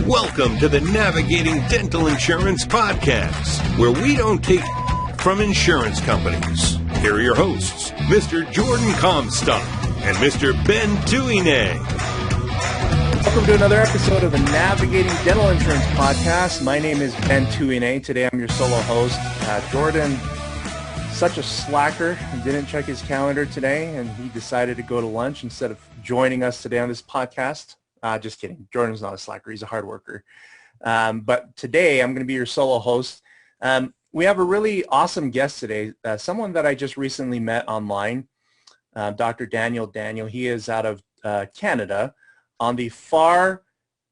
Welcome to the Navigating Dental Insurance Podcast, where we don't take from insurance companies. Here are your hosts, Mr. Jordan Comstock and Mr. Ben Tuine. Welcome to another episode of the Navigating Dental Insurance Podcast. My name is Ben Tuine. Today I'm your solo host. Jordan, such a slacker, didn't check his calendar today, and he decided to go to lunch instead of joining us today on this podcast. Just kidding. Jordan's not a slacker. He's a hard worker. But today I'm going to be your solo host. We have a really awesome guest today, someone that I just recently met online, Dr. Daniel. He is out of Canada, on the far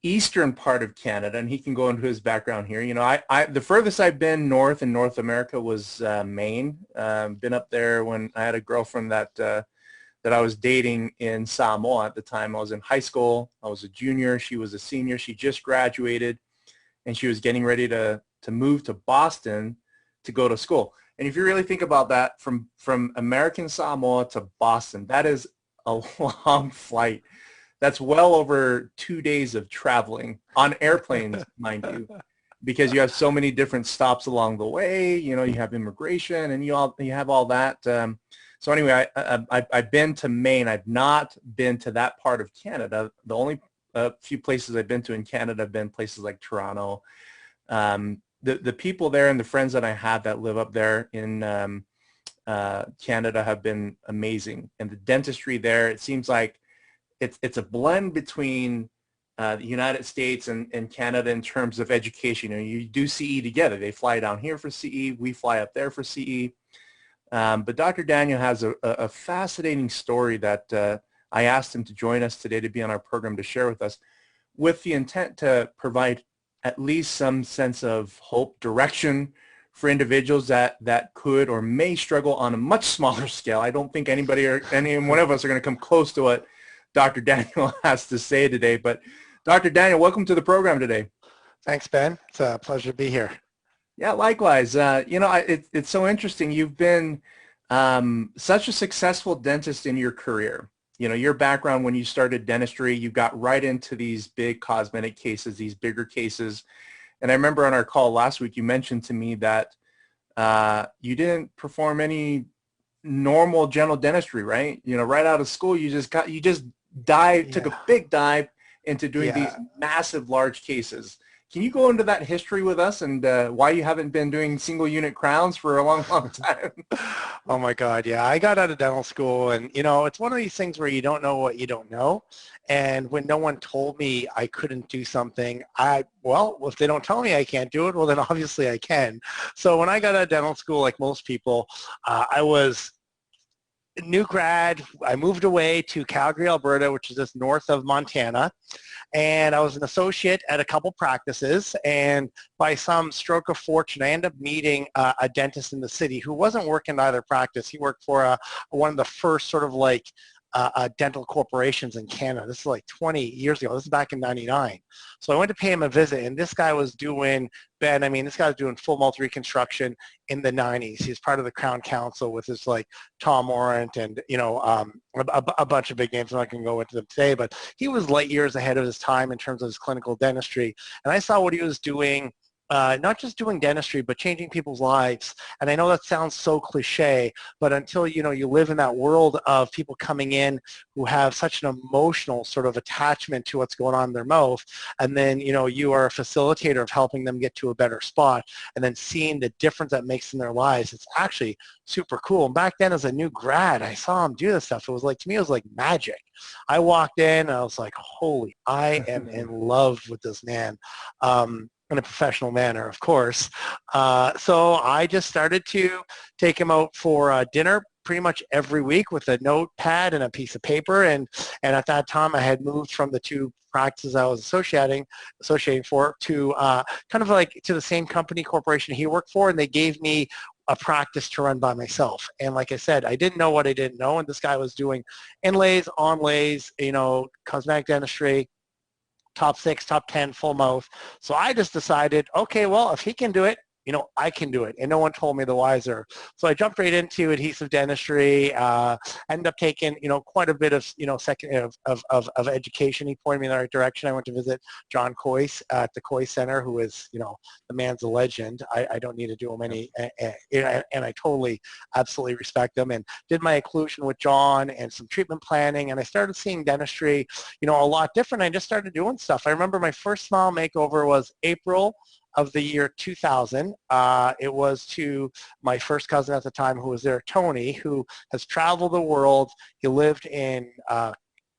eastern part of Canada, and he can go into his background here. You know, the furthest I've been north in North America was Maine. Been up there when I had a girlfriend that I was dating in Samoa at the time. I was in high school. I was a junior. She was a senior. She just graduated, and she was getting ready to move to Boston to go to school. And if you really think about that, from American Samoa to Boston, that is a long flight. That's well over 2 days of traveling on airplanes, mind you, because you have so many different stops along the way. You know, you have immigration, and you have all that. So anyway, I've been to Maine. I've not been to that part of Canada. The only few places I've been to in Canada have been places like Toronto. The people there and the friends that I have that live up there in Canada have been amazing. And the dentistry there, it seems like it's a blend between the United States and Canada in terms of education. You know, you do CE together. They fly down here for CE. We fly up there for CE. But Dr. Daniel has a fascinating story that I asked him to join us today to be on our program to share with us, with the intent to provide at least some sense of hope, direction for individuals that could or may struggle on a much smaller scale. I don't think anybody or any one of us are going to come close to what Dr. Daniel has to say today. But Dr. Daniel, welcome to the program today. Thanks, Ben. It's a pleasure to be here. Yeah, likewise. You know, it's so interesting. You've been such a successful dentist in your career. You know, your background when you started dentistry, you got right into these big cosmetic cases, these bigger cases. And I remember on our call last week, you mentioned to me that you didn't perform any normal general dentistry, right? You know, right out of school, you just took a big dive into doing these massive, large cases. Can you go into that history with us and why you haven't been doing single unit crowns for a long, long time? Oh my God, yeah. I got out of dental school, and you know, it's one of these things where you don't know what you don't know. And when no one told me I couldn't do something, well, if they don't tell me I can't do it, well then obviously I can. So when I got out of dental school, like most people, I was a new grad. I moved away to Calgary, Alberta, which is just north of Montana. And I was an associate at a couple practices, and by some stroke of fortune, I ended up meeting a dentist in the city who wasn't working in either practice. He worked for one of the first sort of like dental corporations in Canada. This is like 20 years ago. This is back in '99. So I went to pay him a visit, and this guy was doing, Ben, I mean, this guy was doing full mouth reconstruction in the '90s. He's part of the Crown Council with his like Tom Orant and, you know, a bunch of big names. I'm not going to go into them today, but he was light years ahead of his time in terms of his clinical dentistry. And I saw what he was doing, not just doing dentistry, but changing people's lives. And I know that sounds so cliche, but until, you know, you live in that world of people coming in who have such an emotional sort of attachment to what's going on in their mouth, and then, you know, you are a facilitator of helping them get to a better spot, and then seeing the difference that makes in their lives, it's actually super cool. And back then as a new grad, I saw him do this stuff. It was like, to me, it was like magic. I walked in and I was like, holy, I am in love with this man. In a professional manner, of course. So I just started to take him out for dinner pretty much every week with a notepad and a piece of paper. And at that time, I had moved from the two practices I was associating for to kind of like to the same company corporation he worked for, and they gave me a practice to run by myself. And like I said, I didn't know what I didn't know, and this guy was doing inlays, onlays, you know, cosmetic dentistry, top 6, top 10, full mouth. So I just decided, okay, well, if he can do it, I can do it, and no one told me the wiser. So I jumped right into adhesive dentistry, ended up taking, quite a bit of, of education. He pointed me in the right direction. I went to visit John Coyce at the Coyce Center, who is, the man's a legend. I don't need to do him any, and I totally, absolutely respect him, and did my occlusion with John and some treatment planning, and I started seeing dentistry, a lot different. I just started doing stuff. I remember my first smile makeover was April of the year 2000. It was to my first cousin at the time who was there, Tony, who has traveled the world. He lived in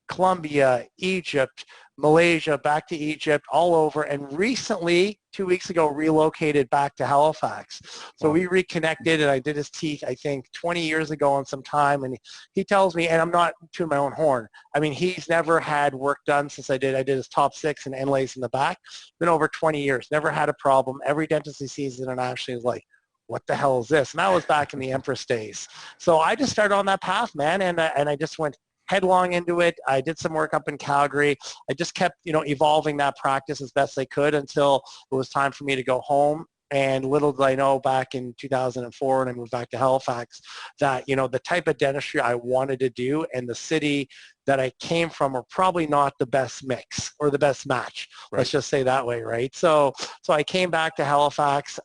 Colombia, Egypt, Malaysia, back to Egypt, all over, and recently, 2 weeks ago, relocated back to Halifax. So we reconnected, and I did his teeth, I think, 20 years ago on some time, and he tells me, and I'm not to my own horn, I mean, he's never had work done since I did his top 6 and inlays in the back. Been over 20 years, never had a problem. Every dentist he sees internationally is like, what the hell is this? And that was back in the Empress days. So I just started on that path, man, and I just went headlong into it. I did some work up in Calgary. I just kept, evolving that practice as best I could until it was time for me to go home. And little did I know back in 2004 when I moved back to Halifax that, the type of dentistry I wanted to do and the city that I came from were probably not the best mix or the best match. Right. Let's just say that way, right? So I came back to Halifax,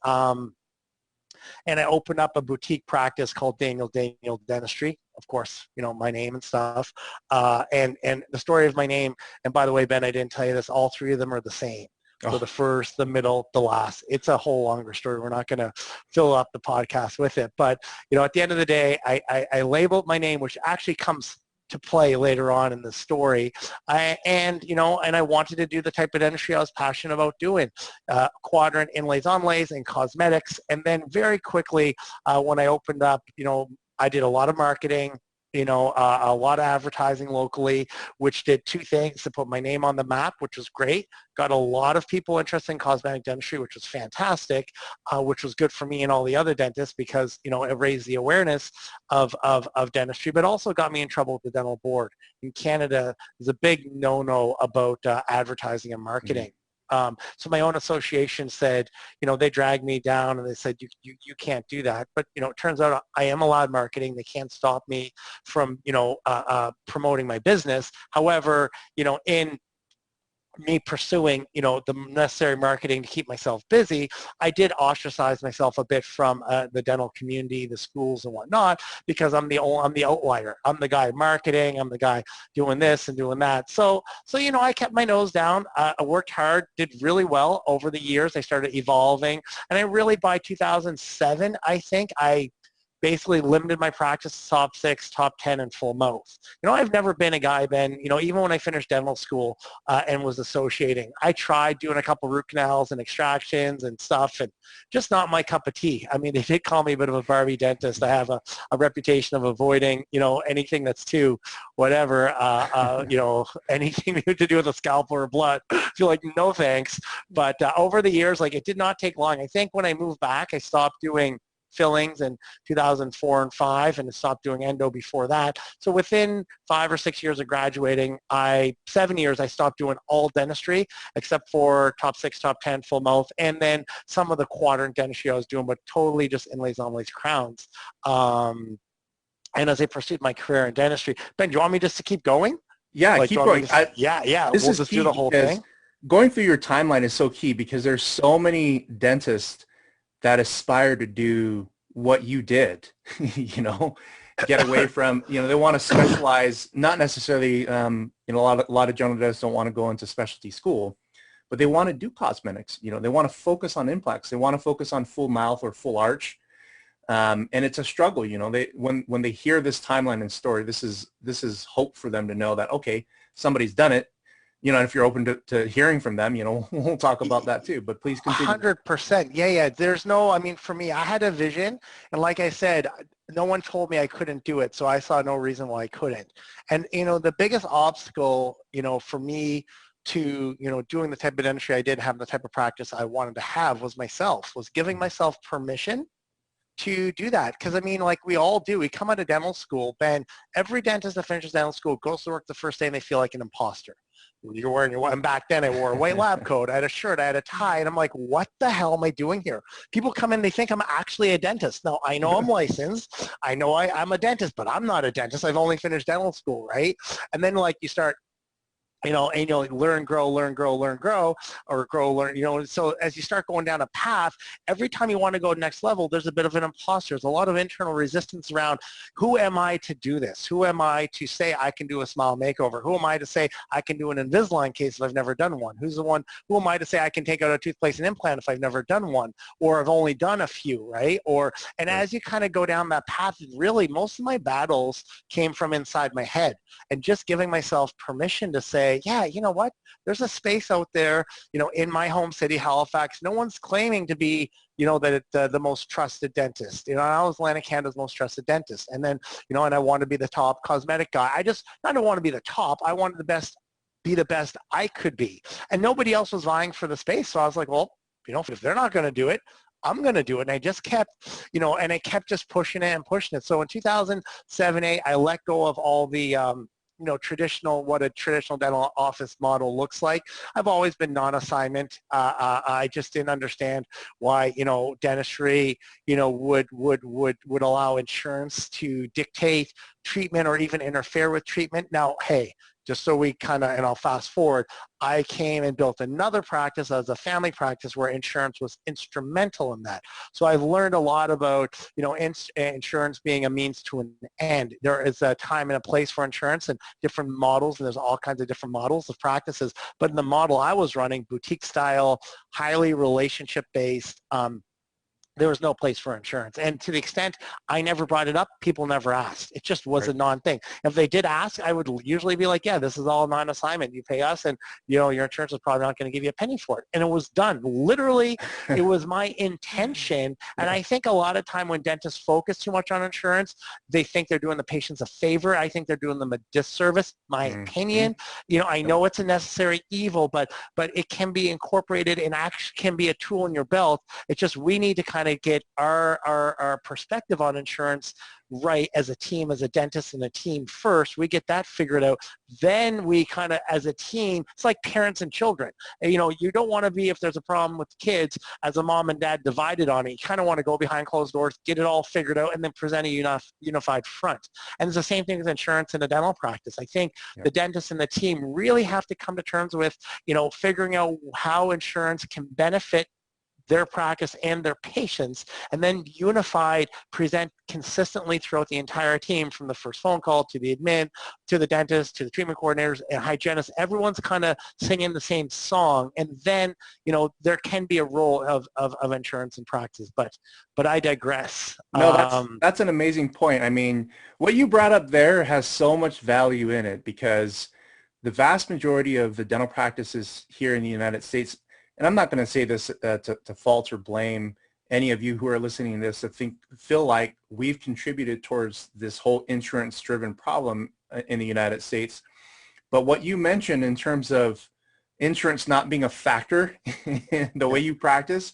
and I opened up a boutique practice called Daniel Dentistry. Of course, my name and stuff. And the story of my name, and by the way, Ben, I didn't tell you this, all 3 of them are the same. So the first, the middle, the last. It's a whole longer story. We're not going to fill up the podcast with it. But, at the end of the day, I labeled my name, which actually comes to play later on in the story. And I wanted to do the type of dentistry I was passionate about doing, quadrant inlays, onlays, and cosmetics. And then very quickly, when I opened up, I did a lot of marketing, a lot of advertising locally, which did 2 things: to put my name on the map, which was great, got a lot of people interested in cosmetic dentistry, which was fantastic, which was good for me and all the other dentists because, it raised the awareness of dentistry, but also got me in trouble with the dental board. In Canada, there's a big no-no about advertising and marketing. Mm-hmm. So my own association said, they dragged me down and they said, you can't do that. But, it turns out I am allowed marketing. They can't stop me from, promoting my business. However, in me pursuing, the necessary marketing to keep myself busy, I did ostracize myself a bit from the dental community, the schools and whatnot, because I'm the outlier. I'm the guy marketing. I'm the guy doing this and doing that. So I kept my nose down. I worked hard, did really well over the years. I started evolving, and I really, by 2007, I think I basically limited my practice to top 6, top 10, and full mouth. I've never been a guy, Ben, even when I finished dental school and was associating, I tried doing a couple root canals and extractions and stuff, and just not my cup of tea. I mean, they did call me a bit of a Barbie dentist. I have a reputation of avoiding, anything that's too, whatever, anything to do with a scalpel or blood. I feel like, no thanks. But over the years, it did not take long. I think when I moved back, I stopped doing fillings in 2004 and 5, and stopped doing endo before that. So within 5 or 6 years of graduating, 7 years, I stopped doing all dentistry except for top 6, top 10, full mouth, and then some of the quadrant dentistry I was doing, but totally just inlays, onlays, crowns. And as I pursued my career in dentistry, Ben, do you want me just to keep going? Yeah, keep going. This we'll just do the whole thing. Going through your timeline is so key because there's so many dentists that aspire to do what you did, get away from, they want to specialize, not necessarily, a lot of general dentists don't want to go into specialty school, but they want to do cosmetics. They want to focus on implants. They want to focus on full mouth or full arch. And it's a struggle, when they hear this timeline and story, this is hope for them to know that, okay, somebody's done it. And if you're open to hearing from them, we'll talk about that too, but please continue. 100%. Yeah. There's for me, I had a vision, and like I said, no one told me I couldn't do it, so I saw no reason why I couldn't. And, the biggest obstacle, for me to, doing the type of dentistry I did, having the type of practice I wanted to have was giving myself permission to do that. Because I mean, like we all do. We come out of dental school, Ben. Every dentist that finishes dental school goes to work the first day and they feel like an imposter. You're wearing your, and back then I wore a white lab coat, I had a shirt, I had a tie, and I'm like, what the hell am I doing here? People come in, they think I'm actually a dentist. Now, I know I'm licensed, I know I'm a dentist, but I'm not a dentist. I've only finished dental school, right? And then like you start, and like learn, grow, learn, grow, learn, grow, or grow, learn, so as you start going down a path, every time you want to go next level, there's a bit of an imposter. There's a lot of internal resistance around, who am I to do this? Who am I to say I can do a smile makeover? Who am I to say I can do an Invisalign case if I've never done one? Who am I to say I can take out a tooth, place an implant if I've never done one, or I've only done a few, right? And as you kind of go down that path, really most of my battles came from inside my head, and just giving myself permission to say, yeah, you know what? There's a space out there, in my home city, Halifax. No one's claiming to be, the most trusted dentist. I was Atlantic Canada's most trusted dentist. And then, and I want to be the top cosmetic guy. I don't want to be the top. I wanted be the best I could be. And nobody else was vying for the space. So I was like, well, if they're not going to do it, I'm going to do it. And I just kept, and I kept just pushing it and pushing it. So in 2007-8, I let go of all the, what a traditional dental office model looks like. I've always been non-assignment. I just didn't understand why, dentistry, would allow insurance to dictate treatment or even interfere with treatment. Now, hey, just so we kind of, and I'll fast forward, I came and built another practice as a family practice where insurance was instrumental in that. So I've learned a lot about, insurance being a means to an end. There is a time and a place for insurance and different models, and there's all kinds of different models of practices. But in the model I was running, boutique style, highly relationship-based, there was no place for insurance. And to the extent I never brought it up, people never asked. It just was a non-thing. If they did ask, I would usually be like, yeah, this is all non-assignment. You pay us and, your insurance is probably not going to give you a penny for it. And it was done. Literally, it was my intention. And I think a lot of time when dentists focus too much on insurance, they think they're doing the patients a favor. I think they're doing them a disservice, my opinion. I know it's a necessary evil, but it can be incorporated and actually can be a tool in your belt. It's just we need to kind of get our perspective on insurance right as a team, as a dentist and a team first. We get that figured out. Then we kind of, as a team, it's like parents and children. And, you don't want to be, if there's a problem with kids, as a mom and dad divided on it. You kind of want to go behind closed doors, get it all figured out, and then present a unified front. And it's the same thing with insurance in a dental practice. I think the dentist and the team really have to come to terms with, figuring out how insurance can benefit their practice and their patients, and then unified, present consistently throughout the entire team, from the first phone call to the admin, to the dentist, to the treatment coordinators and hygienists. Everyone's kind of singing the same song, and then there can be a role of insurance in practice. But I digress. No, that's an amazing point. I mean, what you brought up there has so much value in it, because the vast majority of the dental practices here in the United States, and I'm not going to say this to fault or blame any of you who are listening to this, that feel like we've contributed towards this whole insurance-driven problem in the United States. But what you mentioned in terms of insurance not being a factor in the way you practice,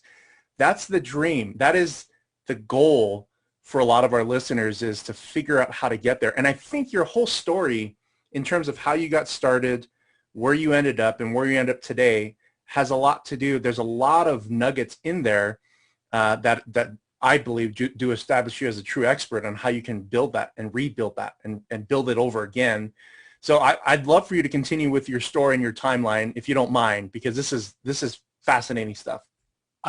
that's the dream. That is the goal for a lot of our listeners, is to figure out how to get there. And I think your whole story in terms of how you got started, where you ended up, and where you end up today has a lot to do. There's a lot of nuggets in there that I believe do establish you as a true expert on how you can build that and rebuild that and build it over again. So I'd love for you to continue with your story and your timeline, if you don't mind, because this is fascinating stuff.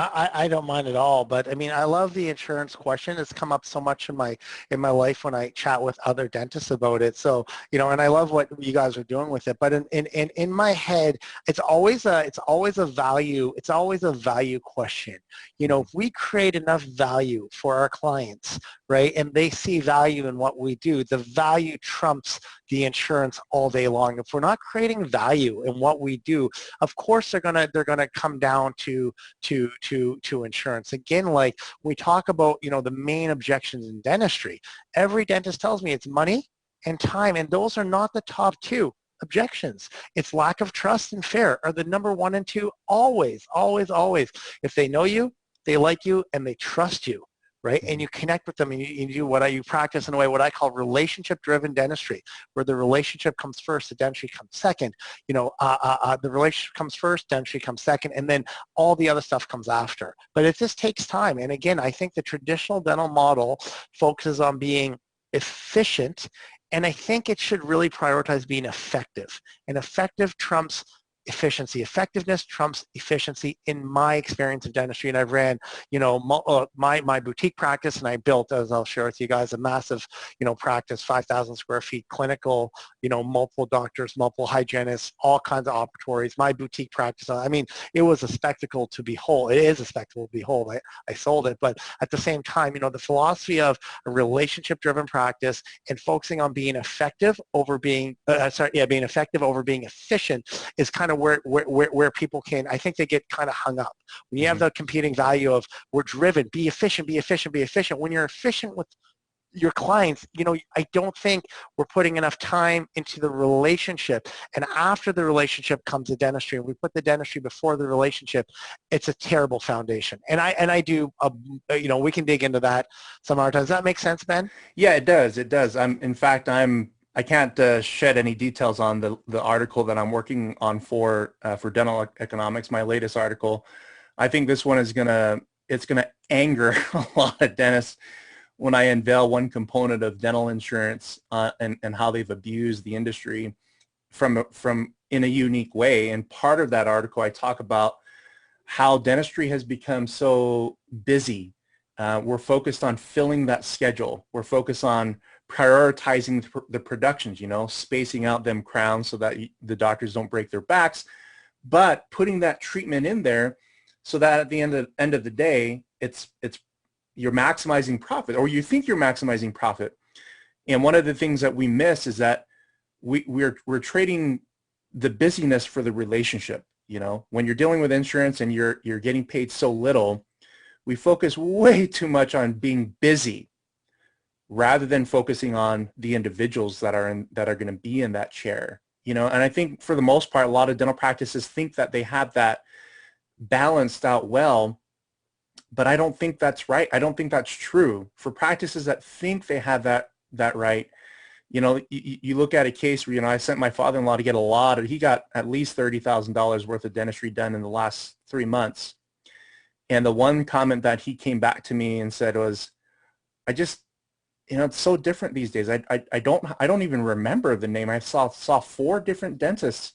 I don't mind at all, but I mean, I love the insurance question. It's come up so much in my life when I chat with other dentists about it. So, and I love what you guys are doing with it. But in my head, it's always a value question. If we create enough value for our clients, right, and they see value in what we do, the value trumps the insurance all day long. If we're not creating value in what we do, of course they're gonna come down to insurance. Again, like we talk about, the main objections in dentistry. Every dentist tells me it's money and time, and those are not the top two objections. It's lack of trust and fear are the number 1 and 2 always, always, always. If they know you, they like you, and they trust you, right? And you connect with them, and you do you practice in a way what I call relationship-driven dentistry, where the relationship comes first, the dentistry comes second. The relationship comes first, dentistry comes second, and then all the other stuff comes after. But it just takes time. And again, I think the traditional dental model focuses on being efficient, and I think it should really prioritize being effective. And effective trumps efficiency. Effectiveness trumps efficiency in my experience of dentistry. And I've ran, my boutique practice, and I built, as I'll share with you guys, a massive, practice, 5,000 square feet, clinical, multiple doctors, multiple hygienists, all kinds of operatories. My boutique practice, I mean, it was a spectacle to behold. It is a spectacle to behold. I sold it, but at the same time, the philosophy of a relationship-driven practice and focusing on being effective over being, being effective over being efficient is kind of where people can, I think they get kind of hung up. When you have the competing value of we're driven, be efficient, be efficient, be efficient. When you're efficient with your clients, I don't think we're putting enough time into the relationship. And after the relationship comes the dentistry, and we put the dentistry before the relationship, it's a terrible foundation. And I do, we can dig into that some other time. Does that make sense, Ben? Yeah, it does. It does. I can't shed any details on the article that I'm working on for dental economics, my latest article. I think this one is it's gonna anger a lot of dentists when I unveil one component of dental insurance and how they've abused the industry from in a unique way. And part of that article, I talk about how dentistry has become so busy. We're focused on filling that schedule. We're focused on prioritizing the productions, spacing out them crowns so that the doctors don't break their backs, but putting that treatment in there so that at the end of the day, you're maximizing profit, or you think you're maximizing profit. And one of the things that we miss is that we're trading the busyness for the relationship. When you're dealing with insurance and you're getting paid so little, we focus way too much on being busy, rather than focusing on the individuals that are going to be in that chair, And I think for the most part, a lot of dental practices think that they have that balanced out well, but I don't think that's right. I don't think that's true. For practices that think they have that right, you look at a case where, I sent my father-in-law to get he got at least $30,000 worth of dentistry done in the last 3 months. And the one comment that he came back to me and said was, it's so different these days. I don't even remember the name. I saw 4 different dentists,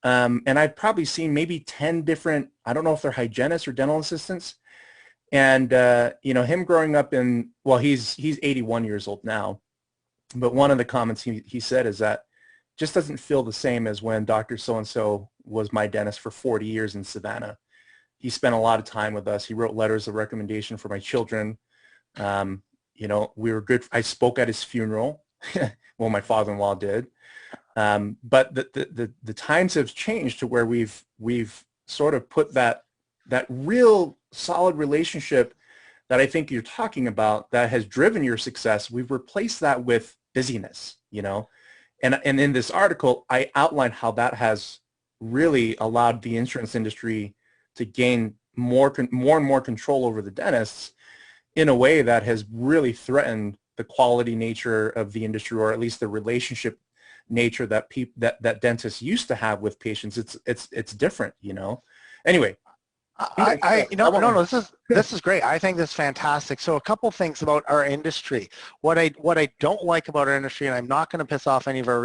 and I've probably seen maybe 10 different. I don't know if they're hygienists or dental assistants. And him growing up he's 81 years old now, but one of the comments he said is that just doesn't feel the same as when Dr. So-and-so was my dentist for 40 years in Savannah. He spent a lot of time with us. He wrote letters of recommendation for my children. We were good. I spoke at his funeral. Well, my father-in-law did. But the times have changed to where we've sort of put that real solid relationship that I think you're talking about that has driven your success. We've replaced that with busyness, And in this article, I outlined how that has really allowed the insurance industry to gain more and more control over the dentists in a way that has really threatened the quality nature of the industry, or at least the relationship nature that that dentists used to have with patients. It's different, Anyway, this is great. I think this is fantastic. So a couple things about our industry. What I don't like about our industry, and I'm not going to piss off any of our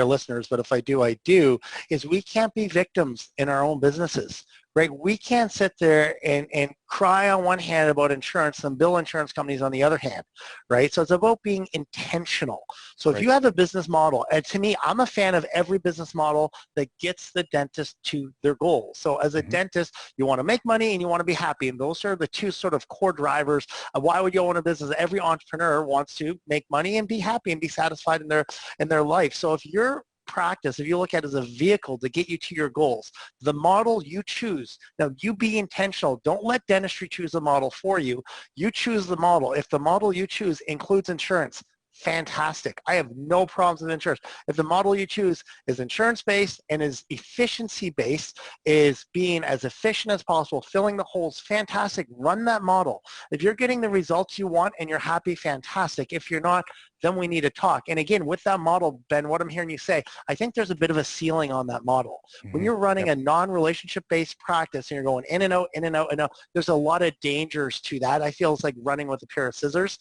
listeners, but if I do, is we can't be victims in our own businesses. Right? We can't sit there and cry on one hand about insurance and bill insurance companies on the other hand, right? So it's about being intentional. So if you have a business model, and to me, I'm a fan of every business model that gets the dentist to their goals. So as a dentist, you want to make money and you want to be happy. And those are the two sort of core drivers of why would you own a business. Every entrepreneur wants to make money and be happy and be satisfied in their life. So if you're practice, if you look at it as a vehicle to get you to your goals, the model you choose. Now, you be intentional. Don't let dentistry choose a model for you. You choose the model. If the model you choose includes insurance, fantastic. I have no problems with insurance. If the model you choose is insurance-based and is efficiency-based, is being as efficient as possible, filling the holes, fantastic, run that model. If you're getting the results you want and you're happy, fantastic. If you're not, then we need to talk. And again, with that model, Ben, what I'm hearing you say, I think there's a bit of a ceiling on that model. When you're running a non-relationship-based practice and you're going in and out, in and out, and out, there's a lot of dangers to that. I feel it's like running with a pair of scissors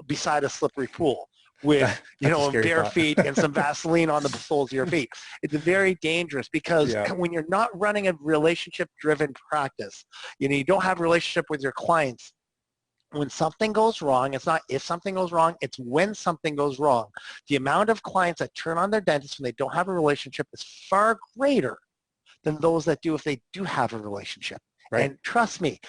beside a slippery pool with, bare feet and some Vaseline on the soles of your feet. It's very dangerous because when you're not running a relationship-driven practice, you don't have a relationship with your clients. When something goes wrong, it's not if something goes wrong, it's when something goes wrong. The amount of clients that turn on their dentist when they don't have a relationship is far greater than those that do if they do have a relationship. Right. And trust me,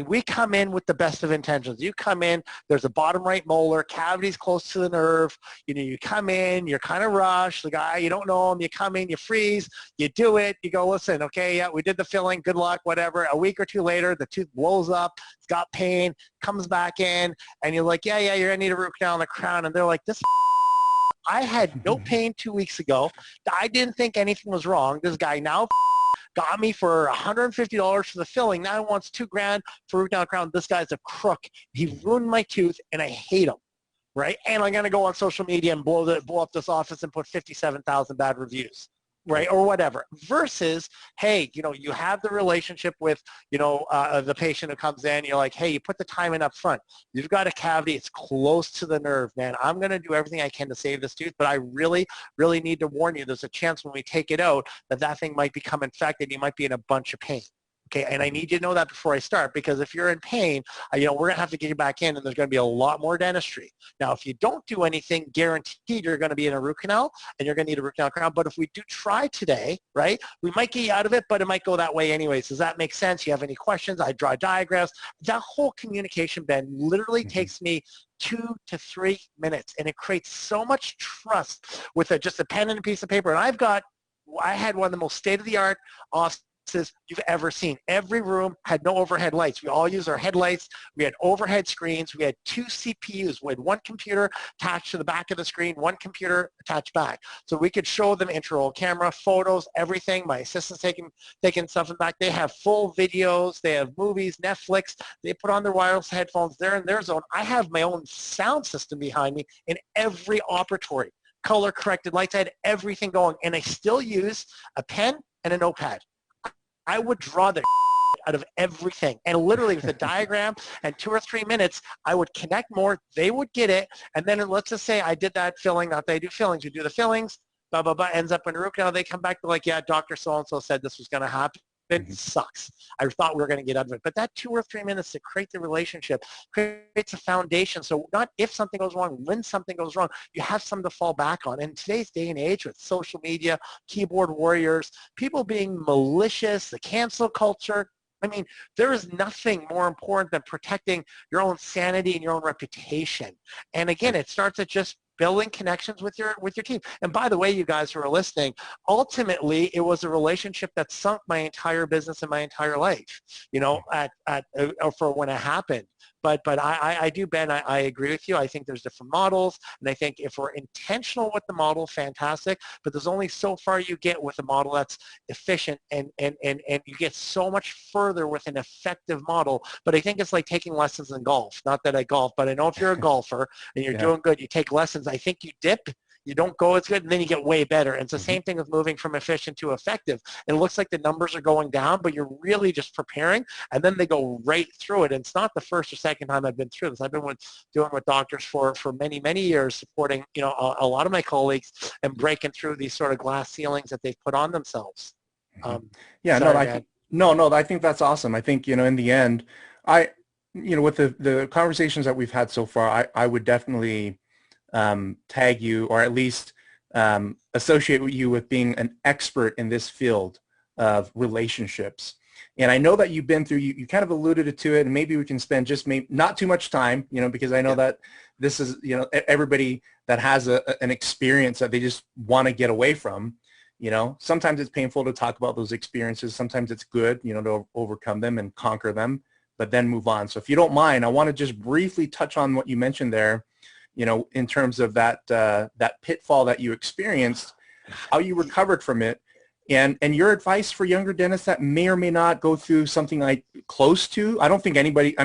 we come in with the best of intentions. You come in, there's a bottom right molar, cavity's close to the nerve. You come in, you're kind of rushed. The guy, you don't know him, you come in, you freeze, you do it, you go, listen, okay, yeah, we did the filling, good luck, whatever. A week or two later, the tooth blows up, it's got pain, comes back in, and you're like, yeah, you're gonna need a root canal on the crown. And they're like, this I had no pain 2 weeks ago. I didn't think anything was wrong. This guy now got me for $150 for the filling. Now he wants $2,000 for root canal crown. This guy's a crook. He ruined my tooth, and I hate him, right? And I'm going to go on social media and blow up this office and put 57,000 bad reviews, right, or whatever. Versus, hey, you have the relationship with, the patient who comes in. You're like, hey, you put the time in up front. You've got a cavity. It's close to the nerve, man. I'm going to do everything I can to save this tooth, but I really, really need to warn you. There's a chance when we take it out that thing might become infected. You might be in a bunch of pain. Okay, and I need you to know that before I start, because if you're in pain, we're going to have to get you back in, and there's going to be a lot more dentistry. Now, if you don't do anything, guaranteed you're going to be in a root canal, and you're going to need a root canal crown. But if we do try today, right, we might get you out of it, but it might go that way anyways. Does that make sense? You have any questions? I draw diagrams. That whole communication, Ben, literally takes me 2 to 3 minutes, and it creates so much trust with just a pen and a piece of paper. And I had one of the most state-of-the-art offices you've ever seen. Every room had no overhead lights. We all used our headlights. We had overhead screens. We had 2 CPUs. We had one computer attached to the back of the screen, one computer attached back. So we could show them intraoral camera, photos, everything. My assistant's taking stuff in back. They have full videos. They have movies, Netflix. They put on their wireless headphones. They're in their zone. I have my own sound system behind me in every operatory. Color corrected lights. I had everything going, and I still use a pen and a notepad. I would draw the out of everything, and literally with a diagram and 2 or 3 minutes, I would connect more. They would get it, and then let's just say I did that filling. Not they do fillings. We do the fillings. Blah blah blah. Ends up in a root canal. They come back to like, yeah, Dr. So-and-so said this was going to happen. It sucks. I thought we were going to get out of it. But that 2 or 3 minutes to create the relationship creates a foundation. So not if something goes wrong, when something goes wrong, you have something to fall back on. In today's day and age with social media, keyboard warriors, people being malicious, the cancel culture, I mean, there is nothing more important than protecting your own sanity and your own reputation. And again, it starts at just building connections with your team. And by the way, you guys who are listening, ultimately it was a relationship that sunk my entire business and my entire life, for when it happened. But I do, Ben, I agree with you. I think there's different models, and I think if we're intentional with the model, fantastic, but there's only so far you get with a model that's efficient, and you get so much further with an effective model. But I think it's like taking lessons in golf. Not that I golf, but I know if you're a golfer and you're doing good, you take lessons. I think you dip, you don't go as good, and then you get way better. And it's the same thing with moving from efficient to effective. It looks like the numbers are going down, but you're really just preparing, and then they go right through it. And it's not the first or second time I've been through this. I've been doing with doctors for many, many years, supporting a lot of my colleagues and breaking through these sort of glass ceilings that they've put on themselves. I think that's awesome. I think, in the end, with the conversations that we've had so far, I would definitely tag you, or at least associate you with being an expert in this field of relationships. And I know that you've been through, you kind of alluded to it, and maybe we can spend just not too much time, because I know that this is, everybody that has an experience that they just want to get away from, sometimes it's painful to talk about those experiences. Sometimes it's good, to overcome them and conquer them, but then move on. So if you don't mind, I want to just briefly touch on what you mentioned there, in terms of that that pitfall that you experienced, how you recovered from it, and your advice for younger dentists that may or may not go through something like close to. I don't think anybody. I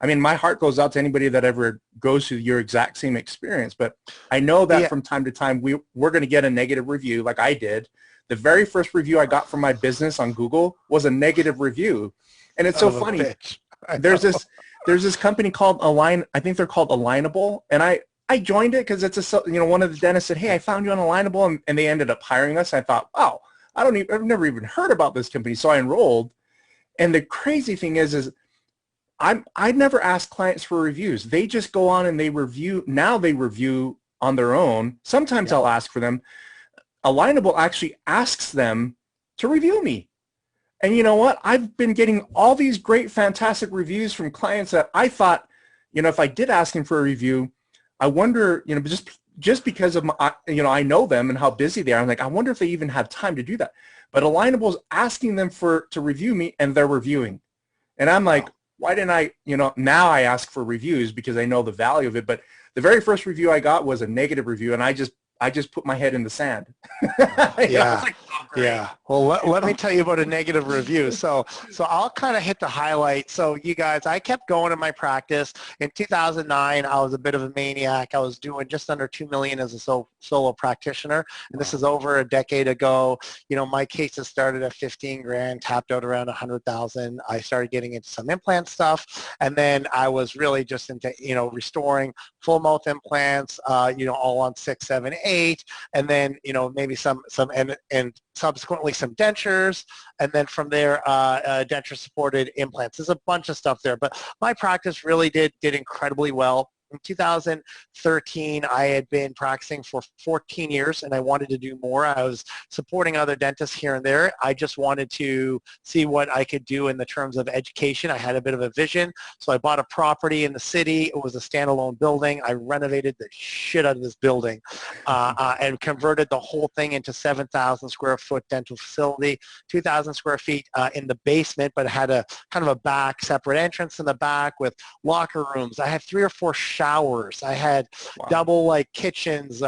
mean, my heart goes out to anybody that ever goes through your exact same experience. But I know that from time to time we're going to get a negative review, like I did. The very first review I got from my business on Google was a negative review, and it's so funny. There's this company called Align. I think they're called Alignable, and I joined it because it's one of the dentists said, "Hey, I found you on Alignable," and they ended up hiring us. I thought, wow, I've never even heard about this company, so I enrolled. And the crazy thing is I never ask clients for reviews. They just go on and they review. Now they review on their own. Sometimes I'll ask for them. Alignable actually asks them to review me. And you know what? I've been getting all these great, fantastic reviews from clients that I thought, if I did ask them for a review, I wonder, just because of my, I know them and how busy they are. I'm like, I wonder if they even have time to do that. But Alignable is asking them to review me, and they're reviewing. And I'm like, why didn't I, now I ask for reviews because I know the value of it. But the very first review I got was a negative review, and I just put my head in the sand. Yeah. Like, oh, yeah. Well, let me tell you about a negative review. So I'll kind of hit the highlight. So you guys, I kept going in my practice. In 2009, I was a bit of a maniac. I was doing just under $2 million as a solo practitioner. And this is over a decade ago. My cases started at 15 grand, tapped out around 100,000. I started getting into some implant stuff. And then I was really just into, restoring full mouth implants, all on 6, 7, 8, and then maybe some and subsequently some dentures, and then from there denture supported implants. There's a bunch of stuff there, but my practice really did incredibly well. In 2013, I had been practicing for 14 years, and I wanted to do more. I was supporting other dentists here and there. I just wanted to see what I could do in the terms of education. I had a bit of a vision, so I bought a property in the city. It was a standalone building. I renovated the shit out of this building and converted the whole thing into 7,000 square foot dental facility, 2,000 square feet in the basement, but it had a kind of a back separate entrance in the back with locker rooms. I had 3 or 4 showers. I had double kitchens,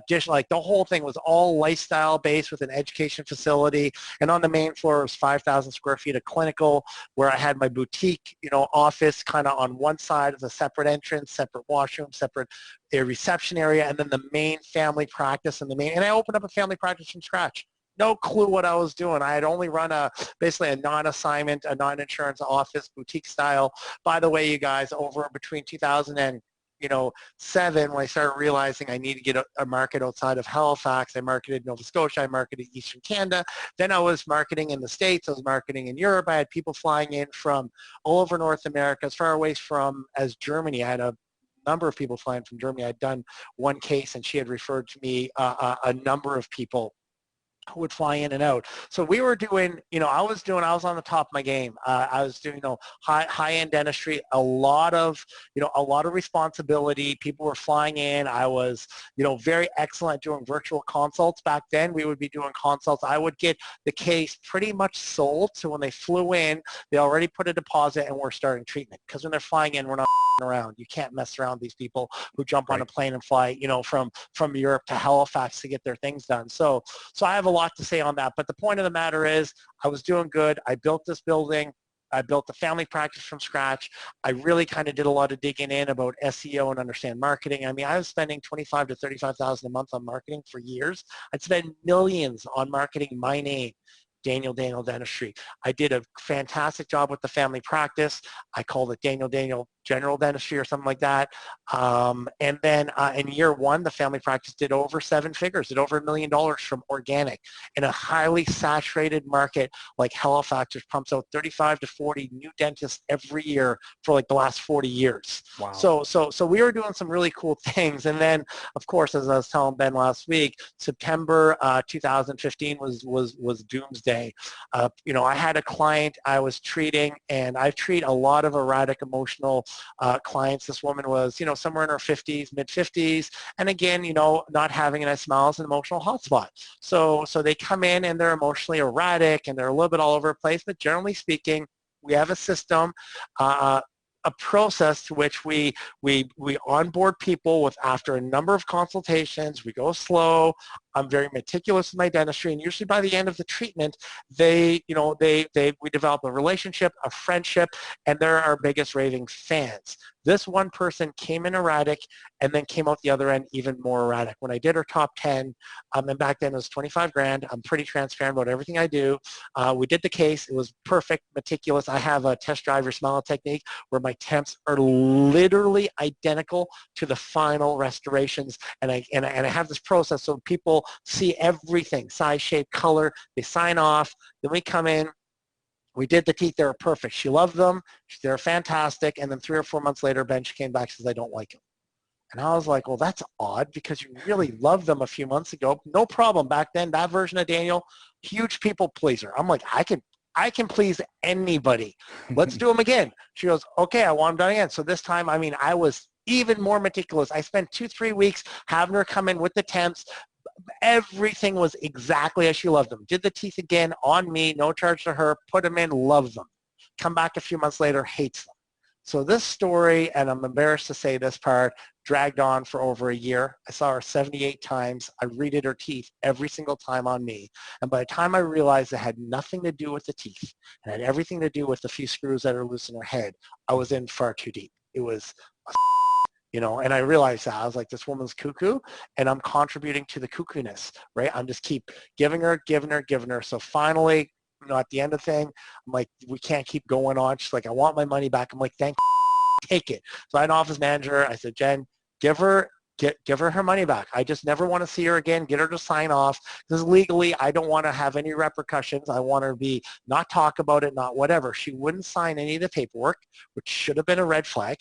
dish, the whole thing was all lifestyle based with an education facility. And on the main floor was 5,000 square feet of clinical, where I had my boutique, office kind of on one side of the separate entrance, separate washroom, separate reception area, and then the main family practice and I opened up a family practice from scratch. No clue what I was doing. I had only run basically a non-assignment, a non-insurance office, boutique style. By the way, you guys, over between 2007, when I started realizing I need to get a market outside of Halifax, I marketed Nova Scotia, I marketed Eastern Canada. Then I was marketing in the States, I was marketing in Europe. I had people flying in from all over North America, as far away from as Germany. I had a number of people flying from Germany. I'd done one case, and she had referred to me a number of people who would fly in and out. So we were doing, I was on the top of my game. I was doing, high-end dentistry, a lot of responsibility. People were flying in. I was, very excellent at doing virtual consults. Back then, we would be doing consults. I would get the case pretty much sold. So when they flew in, they already put a deposit and we're starting treatment. Because when they're flying in, we're not around. You can't mess around with these people who jump on a plane and fly, from Europe to Halifax to get their things done. So I have a lot to say on that, but the point of the matter is I was doing good. I built this building. I built the family practice from scratch. I really kind of did a lot of digging in about SEO and understand marketing. I mean, I was spending $25,000 to $35,000 a month on marketing for years. I'd spend millions on marketing my name, Daniel Dentistry. I did a fantastic job with the family practice. I called it Daniel General Dentistry or something like that. And then in year one, the family practice did over 7 figures, did over $1 million from organic in a highly saturated market like Halifax, which pumps out 35 to 40 new dentists every year for the last 40 years. Wow. So we were doing some really cool things. And then, of course, as I was telling Ben last week, September 2015 was doomsday. I had a client I was treating, and I treat a lot of erratic emotional clients. This woman was, somewhere in her 50s, mid-50s, and again, not having a nice smile is an emotional hotspot. So they come in and they're emotionally erratic and they're a little bit all over the place, but generally speaking, we have a system. a process to which we onboard people with after a number of consultations. We go slow. I'm very meticulous with my dentistry, and usually by the end of the treatment, we develop a relationship, a friendship, and they're our biggest raving fans. This one person came in erratic and then came out the other end even more erratic. When I did her top 10, and back then it was 25 grand, I'm pretty transparent about everything I do. We did the case. It was perfect, meticulous. I have a test drive your smile technique where my temps are literally identical to the final restorations, and I have this process so people see everything, size, shape, color. They sign off. Then we come in. We did the teeth. They were perfect. She loved them. They're fantastic. And then 3 or 4 months later, Ben, she came back and says, I don't like them. And I was like, well, that's odd because you really loved them a few months ago. No problem. Back then, that version of Daniel, huge people pleaser. I'm like, I can please anybody. Let's do them again. She goes, okay, I want them done again. So this time, I mean, I was even more meticulous. I spent 2-3 weeks having her come in with the temps. Everything was exactly as she loved them. Did the teeth again on me, no charge to her, put them in, loved them. Come back a few months later, hates them. So this story, and I'm embarrassed to say this part, dragged on for over a year. I saw her 78 times. I redid her teeth every single time on me. And by the time I realized it had nothing to do with the teeth, and had everything to do with the few screws that are loose in her head, I was in far too deep. It was and I realized that. I was like, this woman's cuckoo, and I'm contributing to the cuckoo-ness, right? I'm just keep giving her. So finally, at the end of the thing, I'm like, we can't keep going on. She's like, I want my money back. I'm like, take it. So I had an office manager. I said, Jen, give her her money back. I just never want to see her again. Get her to sign off. Because legally, I don't want to have any repercussions. I want her to not talk about it, not whatever. She wouldn't sign any of the paperwork, which should have been a red flag.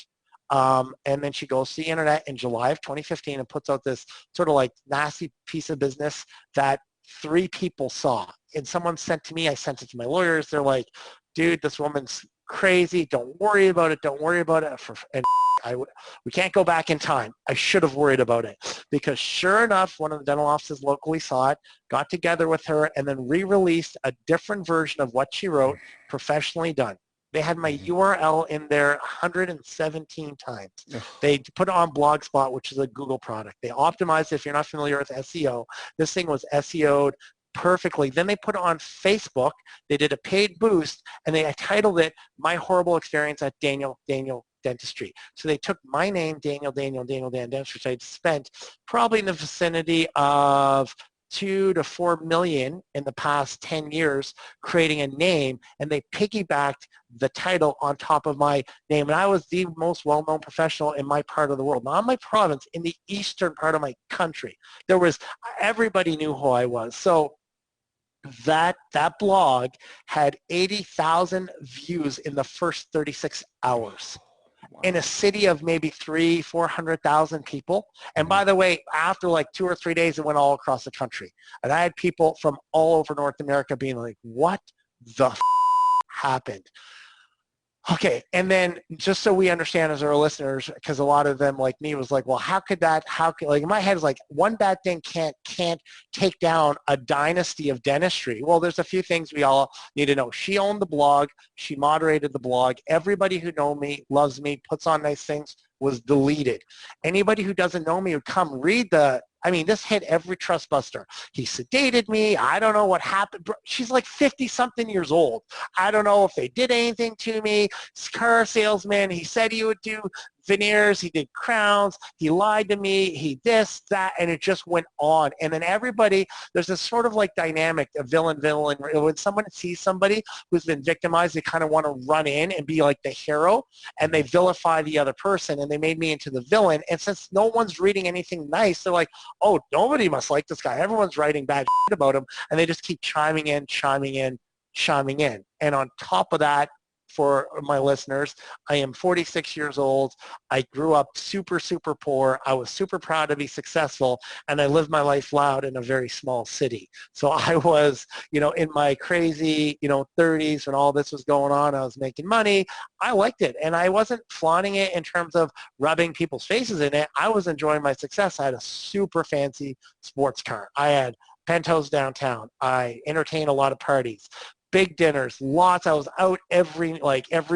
And then she goes to the internet in July of 2015 and puts out this sort of like nasty piece of business that 3 people saw. And someone sent to me, I sent it to my lawyers. They're like, dude, this woman's crazy. Don't worry about it. Don't worry about it. We can't go back in time. I should have worried about it because sure enough, one of the dental offices locally saw it, got together with her, and then re-released a different version of what she wrote, professionally done. They had my URL in there 117 times. They put it on Blogspot, which is a Google product. They optimized it. If you're not familiar with SEO, this thing was SEO'd perfectly. Then they put it on Facebook. They did a paid boost, and they titled it, My Horrible Experience at Daniel Dentistry. So they took my name, Daniel Dentistry, which I'd spent probably in the vicinity of $2 to $4 million in the past 10 years creating a name, and they piggybacked the title on top of my name. And I was the most well-known professional in my part of the world, not my province, in the eastern part of my country. Everybody knew who I was. So that blog had 80,000 views in the first 36 hours. Wow. In a city of maybe 300,000-400,000 people. And by the way, after like 2 or 3 days, it went all across the country. And I had people from all over North America being like, what the happened? Okay, and then just so we understand as our listeners, because a lot of them like me was like, well, like in my head is like, one bad thing can't take down a dynasty of dentistry. Well, there's a few things we all need to know. She owned the blog. She moderated the blog. Everybody who knows me, loves me, puts on nice things, was deleted. Anybody who doesn't know me would come read this hit every trust buster. He sedated me. I don't know what happened. She's like 50-something years old. I don't know if they did anything to me. Car salesman, he said he would do veneers, he did crowns, he lied to me, he this, that, and it just went on. And then everybody, there's this sort of like dynamic, a villain. When someone sees somebody who's been victimized, they kind of want to run in and be like the hero, and they vilify the other person, and they made me into the villain. And since no one's reading anything nice, they're like, oh, nobody must like this guy. Everyone's writing bad shit about him, and they just keep chiming in. And on top of that, for my listeners, I am 46 years old. I grew up super, super poor. I was super proud to be successful, and I lived my life loud in a very small city. So I was, in my crazy, 30s when all this was going on. I was making money. I liked it, and I wasn't flaunting it in terms of rubbing people's faces in it. I was enjoying my success. I had a super fancy sports car. I had penthouse downtown. I entertained a lot of parties. big dinners, lots. I was out every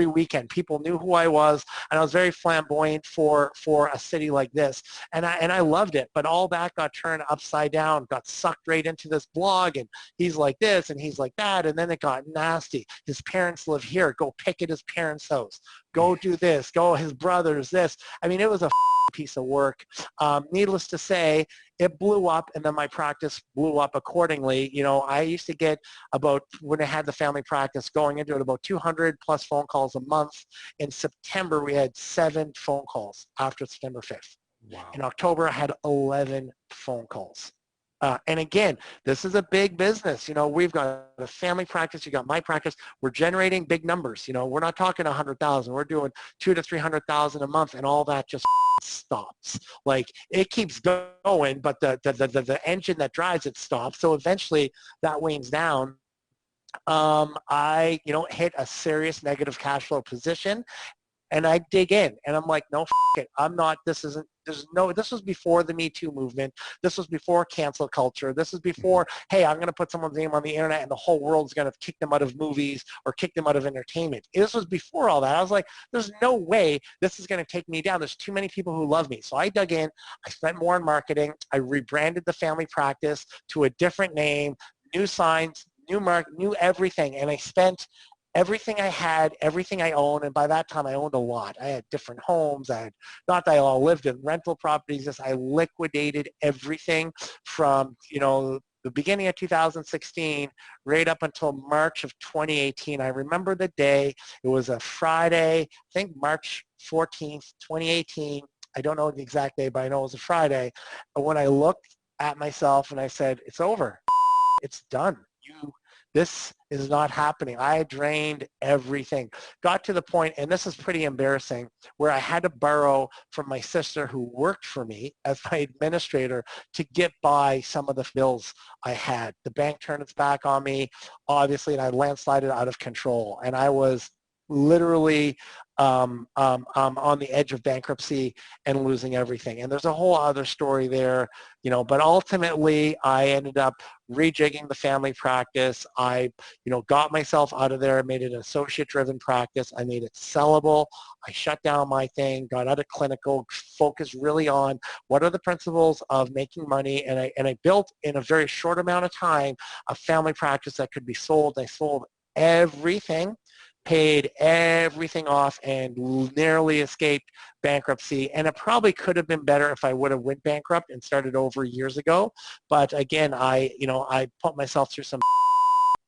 weekend. People knew who I was, and I was very flamboyant for a city like this, and I loved it. But all that got turned upside down, got sucked right into this blog, and he's like this and he's like that, and then it got nasty. His parents live here. Go pick at his parents' house. Go do this. Go his brothers this. I mean, it was a piece of work. Needless to say, it blew up, and then my practice blew up accordingly. You know, I used to get about, when I had the family practice going into it, about 200 plus phone calls a month. In September, we had 7 phone calls after September 5th. Wow. In October, I had 11 phone calls. And again, this is a big business. You know, we've got a family practice. You got my practice. We're generating big numbers. You know, we're not talking 100,000. We're doing 200,000 to 300,000 a month, and all that just stops. Like, it keeps going, but the engine that drives it stops. So eventually, that wanes down. I, hit a serious negative cash flow position. And I dig in, and I'm like, no, it. I'm not, this was before the Me Too movement. This was before cancel culture. This was before, hey, I'm going to put someone's name on the internet and the whole world's going to kick them out of movies or kick them out of entertainment. This was before all that. I was like, there's no way this is going to take me down. There's too many people who love me. So I dug in. I spent more on marketing. I rebranded the family practice to a different name, new signs, new everything. And I spent everything I had, everything I owned, and by that time I owned a lot. I had different homes. Not that I all lived in rental properties. Just I liquidated everything from, the beginning of 2016 right up until March of 2018. I remember the day. It was a Friday, I think March 14th, 2018. I don't know the exact day, but I know it was a Friday. When I looked at myself and I said, it's over. It's done. This is not happening. I drained everything. Got to the point, and this is pretty embarrassing, where I had to borrow from my sister who worked for me as my administrator to get by some of the bills I had. The bank turned its back on me, obviously, and I landslided out of control. And I was literally on the edge of bankruptcy and losing everything. And there's a whole other story there, but ultimately I ended up rejigging the family practice. I, got myself out of there, made it an associate-driven practice. I made it sellable. I shut down my thing, got out of clinical, focused really on what are the principles of making money. And I built in a very short amount of time a family practice that could be sold. I sold everything, paid everything off, and narrowly escaped bankruptcy. And it probably could have been better if I would have went bankrupt and started over years ago. But again, I put myself through some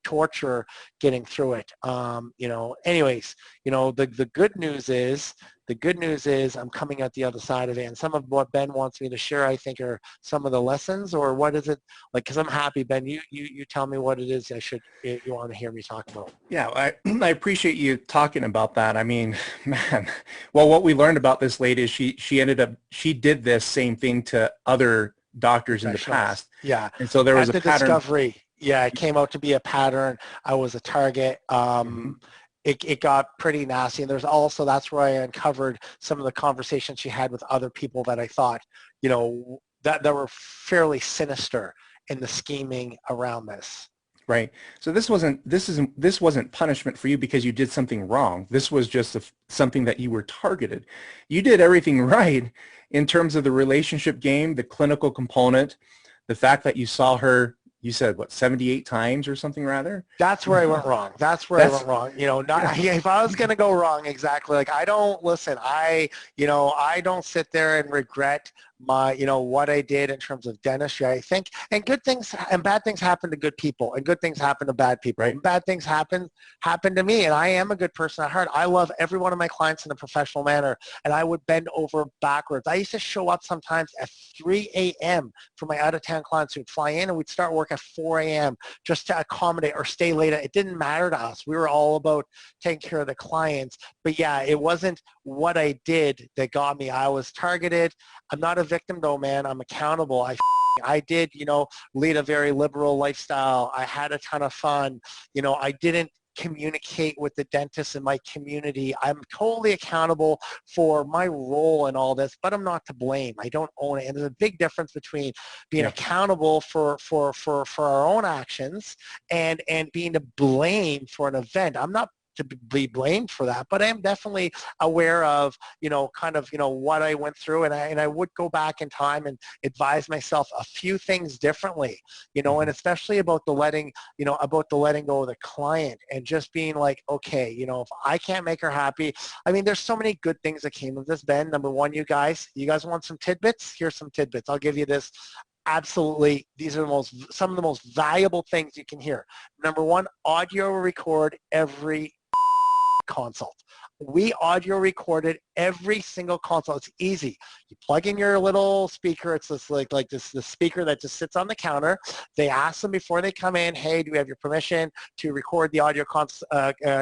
torture getting through it. Anyways, the good news is I'm coming out the other side of it. And some of what Ben wants me to share, I think, are some of the lessons, or what is it like? Because I'm happy, Ben. You tell me what it is you want to hear me talk about. Yeah, I appreciate you talking about that. I mean, man, well, what we learned about this lady is she did this same thing to other doctors in the past. Yeah. And so there was a pattern. Discovery. Yeah, it came out to be a pattern. I was a target. It got pretty nasty. And that's where I uncovered some of the conversations she had with other people that I thought, that were fairly sinister in the scheming around this. Right. So this wasn't punishment for you because you did something wrong. This was just something that you were targeted. You did everything right in terms of the relationship game, the clinical component, the fact that you saw her, you said, 78 times or something rather? That's where I went wrong. I went wrong. If I was going to go wrong, exactly. Like, I don't sit there and regret my, what I did in terms of dentistry. I think, and good things and bad things happen to good people, and good things happen to bad people. Right. And bad things happen to me, and I am a good person at heart. I love every one of my clients in a professional manner, and I would bend over backwards. I used to show up sometimes at 3 a.m. for my out-of-town clients who'd fly in, and we'd start work at 4 a.m. just to accommodate or stay late. It didn't matter to us. We were all about taking care of the clients. But yeah, it wasn't what I did that got me. I was targeted. I'm not a victim though, man. I'm accountable. I did, lead a very liberal lifestyle. I had a ton of fun. I didn't communicate with the dentists in my community. I'm totally accountable for my role in all this, but I'm not to blame. I don't own it. And there's a big difference between being accountable for our own actions and being to blame for an event. I'm not to be blamed for that, but I am definitely aware of, kind of, what I went through, and I would go back in time and advise myself a few things differently, and especially about the letting go of the client, and just being like, okay, if I can't make her happy, I mean, there's so many good things that came of this, Ben. Number one, you guys want some tidbits? Here's some tidbits. I'll give you this. Absolutely, these are some of the most valuable things you can hear. Number one, audio record every consult. We audio recorded every single consult. It's easy. You plug in your little speaker. It's this the speaker that just sits on the counter. They ask them before they come in, hey, do we have your permission to record the audio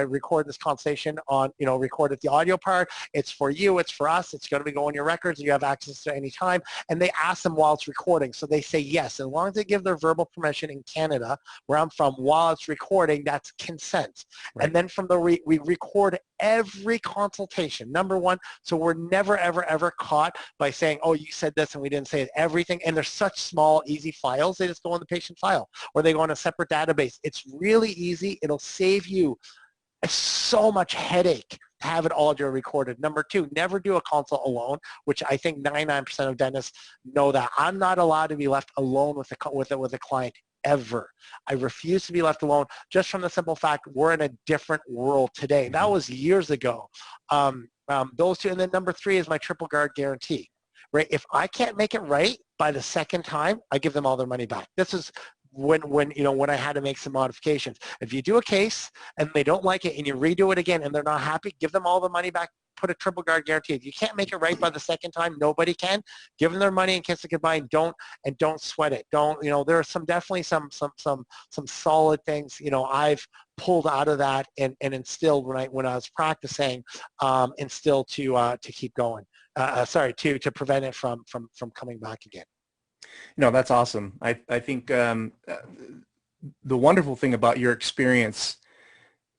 record this conversation on, record at the audio part. It's for you. It's for us. It's going to be going on your records. You have access to any time. And they ask them while it's recording. So they say yes. As long as they give their verbal permission in Canada, where I'm from, while it's recording, that's consent. Right. And then from we record every consultation, number one, so we're never, ever, ever caught by saying, oh, you said this and we didn't say it. Everything, and they're such small, easy files, they just go in the patient file, or they go on a separate database. It's really easy. It'll save you so much headache to have it audio recorded. Number two, never do a consult alone, which I think 99% of dentists know that. I'm not allowed to be left alone with a client ever. I refuse to be left alone, just from the simple fact we're in a different world today. That was years ago. Those two, and then number three is my triple guard guarantee. Right? If I can't make it right by the second time, I give them all their money back. This is when I had to make some modifications. If you do a case and they don't like it and you redo it again and they're not happy, give them all the money back. Put a triple guard guarantee. If you can't make it right by the second time, nobody can. Give them their money and kiss it goodbye, and don't sweat it. Don't, there are definitely some solid things, I've pulled out of that and instilled when I was practicing, instilled to keep going. To prevent it from coming back again. That's awesome. I think the wonderful thing about your experience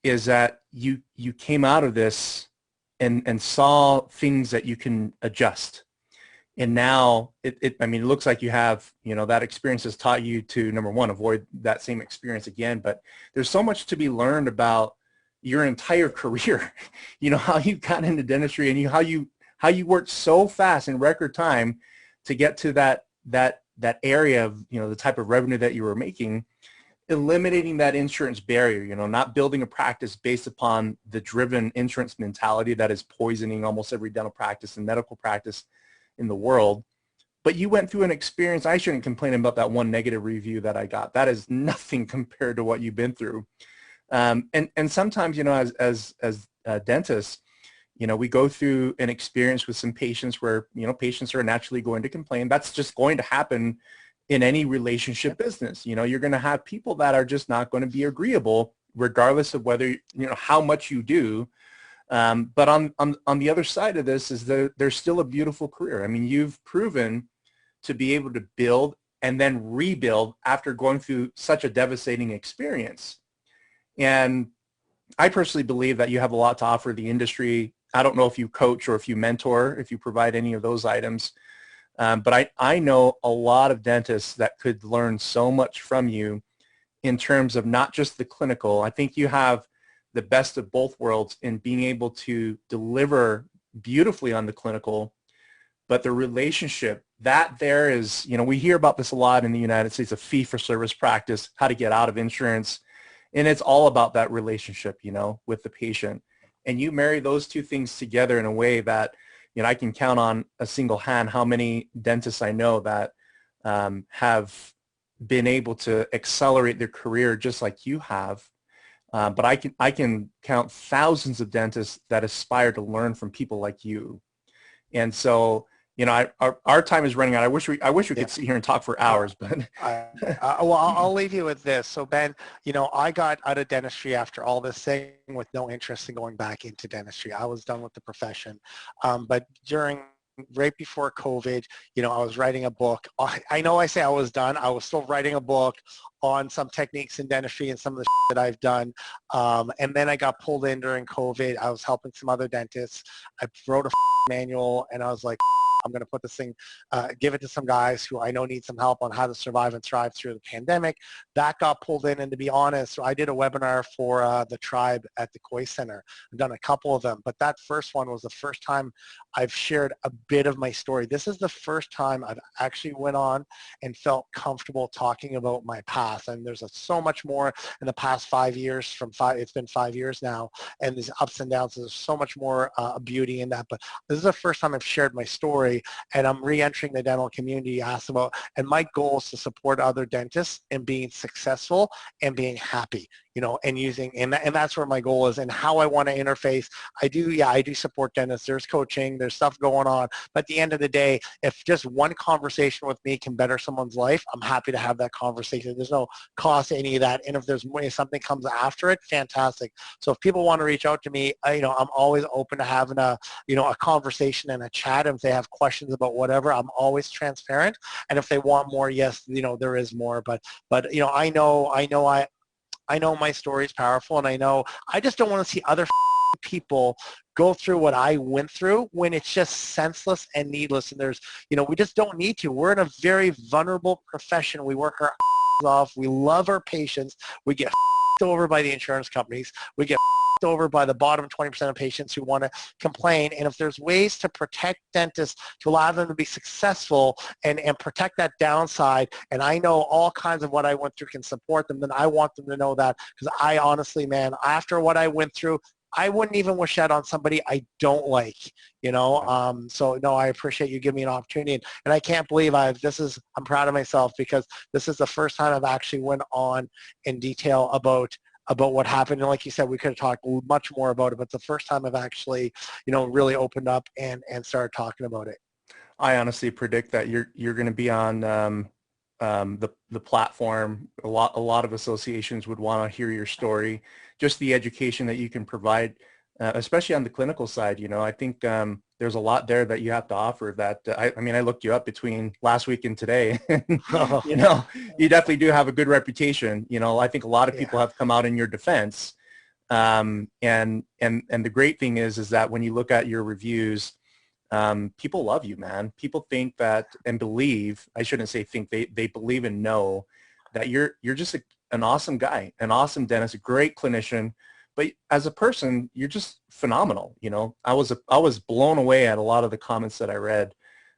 is that you came out of this and saw things that you can adjust. And now it looks like you have, that experience has taught you to, number one, avoid that same experience again. But there's so much to be learned about your entire career, how you got into dentistry and how you worked so fast in record time to get to that area of, the type of revenue that you were making, eliminating that insurance barrier, not building a practice based upon the driven insurance mentality that is poisoning almost every dental practice and medical practice in the world. But you went through an experience. I shouldn't complain about that one negative review that I got. That is nothing compared to what you've been through. And sometimes, as dentists, we go through an experience with some patients where, patients are naturally going to complain. That's just going to happen in any relationship business. You're going to have people that are just not going to be agreeable, regardless of whether, how much you do. But on the other side of this is there's still a beautiful career. You've proven to be able to build and then rebuild after going through such a devastating experience. And I personally believe that you have a lot to offer the industry. I don't know if you coach or if you mentor, if you provide any of those items. But I know a lot of dentists that could learn so much from you in terms of not just the clinical. I think you have the best of both worlds in being able to deliver beautifully on the clinical, but the relationship, that there is, we hear about this a lot in the United States, a fee-for-service practice, how to get out of insurance, and it's all about that relationship, with the patient. And you marry those two things together in a way that, I can count on a single hand how many dentists I know that have been able to accelerate their career just like you have. But I can count thousands of dentists that aspire to learn from people like you. And so, our time is running out. I wish we could sit here and talk for hours, but well, I'll leave you with this. So Ben, I got out of dentistry after all this thing with no interest in going back into dentistry. I was done with the profession. But during right before COVID, I was writing a book. I know I say I was done. I was still writing a book on some techniques in dentistry and some of the that I've done. And then I got pulled in during COVID. I was helping some other dentists. I wrote a manual, and I was like, I'm going to put this thing, give it to some guys who I know need some help on how to survive and thrive through the pandemic. That got pulled in, and to be honest, I did a webinar for the tribe at the Koi Center. I've done a couple of them, but that first one was the first time I've shared a bit of my story. This is the first time I've actually went on and felt comfortable talking about my past, and there's so much more in the past 5 years. It's been 5 years now, and these ups and downs. There's so much more beauty in that, but this is the first time I've shared my story, and I'm re-entering the dental community. Asked about, and my goal is to support other dentists in being successful and being happy, and using, and that's where my goal is, and how I want to interface. I do support dentists. There's coaching, there's stuff going on, but at the end of the day, if just one conversation with me can better someone's life, I'm happy to have that conversation. There's no cost to any of that, and if something comes after it, fantastic. So if people want to reach out to me, I'm always open to having a conversation and a chat. If they have questions about whatever, I'm always transparent. And if they want more, yes, there is more. But I know my story is powerful, and I just don't want to see other people go through what I went through when it's just senseless and needless. And we just don't need to. We're in a very vulnerable profession. We work our off. We love our patients. We get over by the insurance companies. We get over by the bottom 20% of patients who want to complain. And if there's ways to protect dentists to allow them to be successful and protect that downside, and I know all kinds of what I went through can support them, then I want them to know that, because I honestly, man, after what I went through, I wouldn't even wish that on somebody I don't like, So no, I appreciate you giving me an opportunity, and I can't believe I'm proud of myself, because this is the first time I've actually went on in detail about what happened. And like you said, we could have talked much more about it, but it's the first time I've actually, really opened up and started talking about it. I honestly predict that you're going to be on the platform. A lot of associations would want to hear your story, just the education that you can provide, especially on the clinical side. I think there's a lot there that you have to offer. That I looked you up between last week and today. You definitely do have a good reputation. I think a lot of people have come out in your defense, and the great thing is that when you look at your reviews, people love you, man. People think that and believe, I shouldn't say think, they believe and know that you're just an awesome guy, an awesome dentist, a great clinician, but as a person, you're just phenomenal. I was blown away at a lot of the comments that I read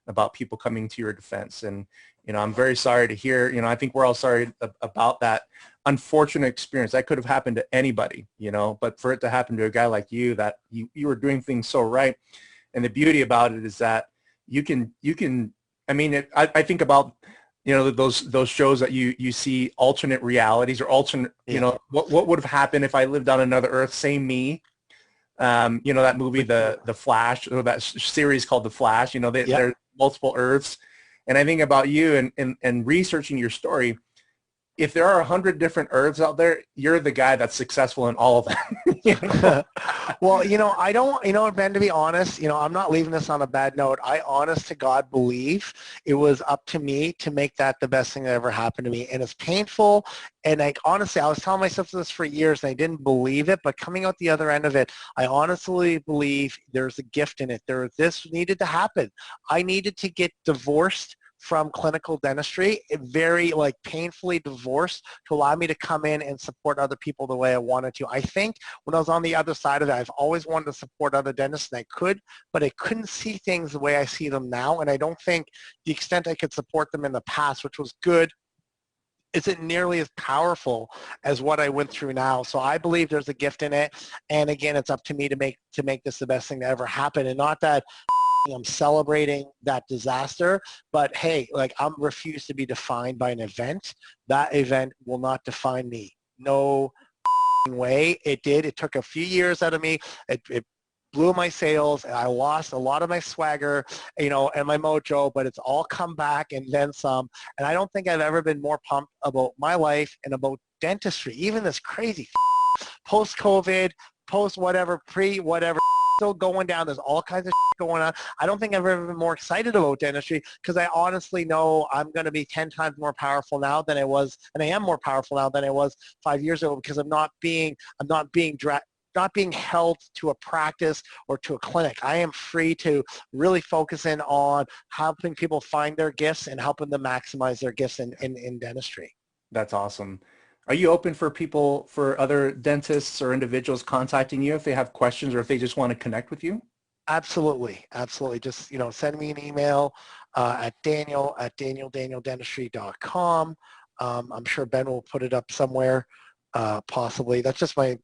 about people coming to your defense. And, I'm very sorry to hear, I think we're all sorry about that unfortunate experience. That could have happened to anybody, but for it to happen to a guy like you, that you were doing things so right. And the beauty about it is that you can, I think about, those shows that you see, alternate realities, or alternate, what would have happened if I lived on another Earth, same me. That movie, the Flash, or that series called The Flash, there are multiple Earths. And I think about you and researching your story. If there are 100 different Earths out there, you're the guy that's successful in all of them. Well, I don't, Ben, to be honest, I'm not leaving this on a bad note. I honest to God believe it was up to me to make that the best thing that ever happened to me. And it's painful. And honestly, I was telling myself this for years, and I didn't believe it. But coming out the other end of it, I honestly believe there's a gift in it. This needed to happen. I needed to get divorced from clinical dentistry, very painfully divorced, to allow me to come in and support other people the way I wanted to. I think when I was on the other side of it, I've always wanted to support other dentists, and I could, but I couldn't see things the way I see them now. And I don't think the extent I could support them in the past, which was good, isn't nearly as powerful as what I went through now. So I believe there's a gift in it. And again, it's up to me to make this the best thing that ever happened. And not that I'm celebrating that disaster, but hey, I'm refused to be defined by an event. That event will not define me. No way. It did. It took a few years out of me. It blew my sales, and I lost a lot of my swagger, and my mojo, but it's all come back and then some. And I don't think I've ever been more pumped about my life and about dentistry, even this crazy post-COVID, post-whatever, pre-whatever still going down. There's all kinds of going on. I don't think I've ever been more excited about dentistry because I honestly know I'm going to be 10 times more powerful now than I was, and I am more powerful now than I was 5 years ago because I'm not being held to a practice or to a clinic. I am free to really focus in on helping people find their gifts and helping them maximize their gifts in dentistry. That's awesome. Are you open for people, for other dentists or individuals contacting you if they have questions or if they just want to connect with you? Absolutely. Absolutely. Just, send me an email at daniel@daniel-dentistry.com. I'm sure Ben will put it up somewhere, possibly. That's just my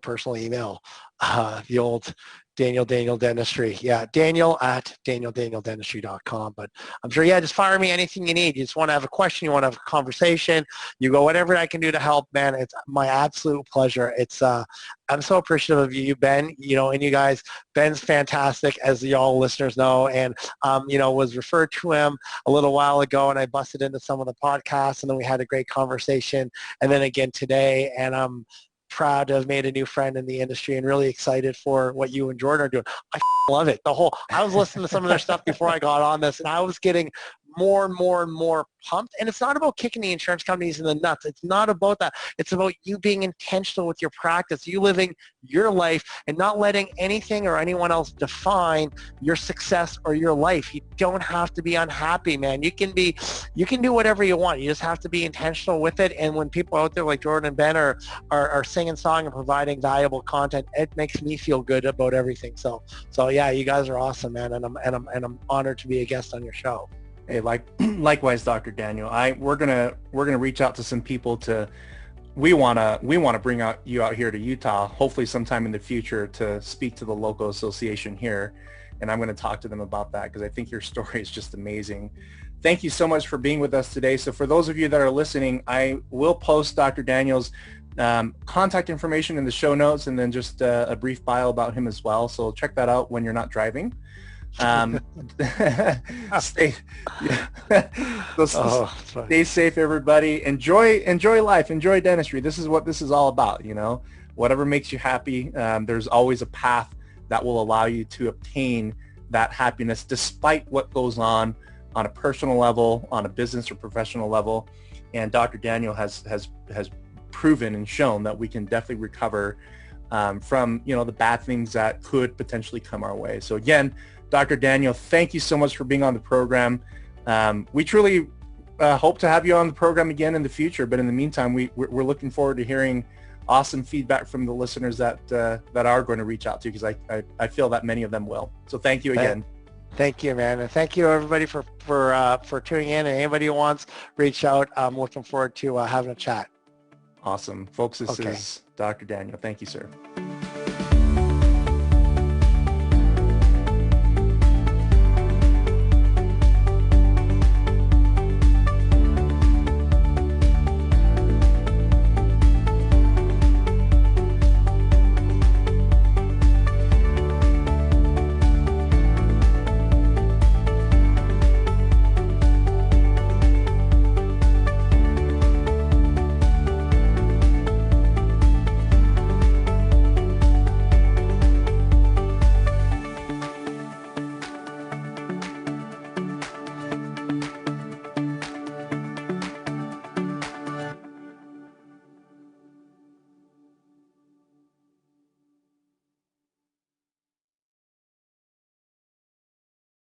personal email. The old Daniel Dentistry. Yeah, Daniel@daniel-dentistry.com. But I'm sure, just fire me anything you need. You just want to have a question, you want to have a conversation, you go, whatever I can do to help, man. It's my absolute pleasure. I'm so appreciative of you, Ben, and you guys. Ben's fantastic, as y'all listeners know, and, was referred to him a little while ago, and I busted into some of the podcasts, and then we had a great conversation, and then again today, and I'm proud to have made a new friend in the industry and really excited for what you and Jordan are doing. I love it. I was listening to some of their stuff before I got on this, and I was getting more and more and more pumped. And it's not about kicking the insurance companies in the nuts. It's not about that. It's about you being intentional with your practice, you living your life and not letting anything or anyone else define your success or your life. You don't have to be unhappy, man. You can do whatever you want. You just have to be intentional with it. And when people out there like Jordan and Ben are singing song and providing valuable content, it makes me feel good about everything. So yeah, you guys are awesome, man. And I'm honored to be a guest on your show. Hey, likewise, Dr. Daniel. We're gonna reach out to some people we wanna bring you out here to Utah, hopefully sometime in the future, to speak to the local association here, and I'm gonna talk to them about that because I think your story is just amazing. Thank you so much for being with us today. So for those of you that are listening, I will post Dr. Daniel's contact information in the show notes, and then just a brief bio about him as well. So check that out when you're not driving. Stay safe, everybody. Enjoy life, enjoy dentistry. This is what this is all about, whatever makes you happy. There's always a path that will allow you to obtain that happiness despite what goes on a personal level, on a business or professional level. And Dr. Daniel has proven and shown that we can definitely recover from the bad things that could potentially come our way. So again, Dr. Daniel, thank you so much for being on the program. We truly hope to have you on the program again in the future, but in the meantime, we're looking forward to hearing awesome feedback from the listeners that are going to reach out to you, because I feel that many of them will. So thank you again. Thank you, man. And thank you, everybody, for tuning in. And anybody who wants, reach out. I'm looking forward to having a chat. Awesome. Folks, this is Dr. Daniel. Thank you, sir.